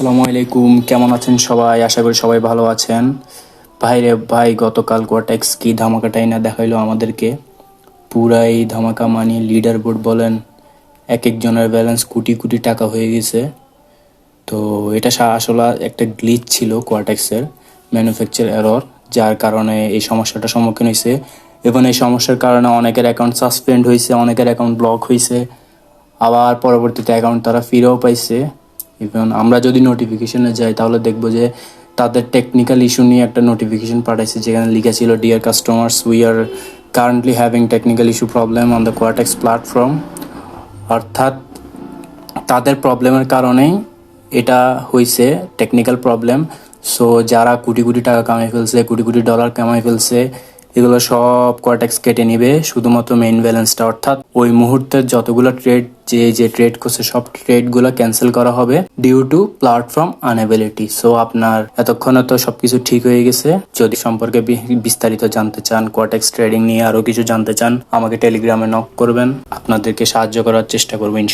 আসসালামু আলাইকুম, কেমন আছেন সবাই? আশা করি সবাই ভালো আছেন। ভাই রে ভাই, গতকাল কোয়াটেক্স কি ধামাকাটাই না দেখাইলো আমাদেরকে। পুরাই ধামাকা, মানে লিডার বোর্ড বলেন, এক একজনের ব্যালেন্স কোটি কোটি টাকা হয়ে গেছে। তো এটা আসলে একটা গ্লিচ ছিল কোয়াটেক্সের, ম্যানুফ্যাকচার এরর, যার কারণে এই সমস্যাটার সম্মুখীন হয়েছে। এবং এই সমস্যার কারণে অনেকের অ্যাকাউন্ট সাসপেন্ড হয়েছে, অনেকের অ্যাকাউন্ট ব্লক হয়েছে, আবার পরবর্তীতে অ্যাকাউন্ট তারা ফিরেও পাইছে। ইভেন আমরা যদি নোটিফিকেশনে যাই তাহলে দেখবো যে তাদের টেকনিক্যাল ইস্যু নিয়ে একটা নোটিফিকেশন পাঠাইছে, যেখানে লিখা ছিল, dear customers, we are currently having technical issue problem on the Quotex platform. অর্থাৎ তাদের প্রবলেমের কারণেই এটা হয়েছে, টেকনিক্যাল প্রবলেম। সো যারা কোটি কোটি টাকা কামাই ফেলছে, কোটি কোটি ডলার কামাই ফেলছে, এগুলো সব কোয়াটেক্স কেটে নিবে, শুধুমাত্র মেইন ব্যালেন্সটা। অর্থাৎ ওই মুহূর্তের যতগুলো ট্রেড, যে ট্রেড করছে, সব ট্রেডগুলো ক্যান্সেল করা হবে ডিউ টু প্ল্যাটফর্ম আনএবিলিটি। সো আপনার এতক্ষণে তো সবকিছু ঠিক হয়ে গেছে। যদি সম্পর্কে বিস্তারিত জানতে চান, কোয়াটেক্স ট্রেডিং নিয়ে আরো কিছু জানতে চান, আমাকে টেলিগ্রামে নক করবেন, আপনাদেরকে সাহায্য করার চেষ্টা করবেন।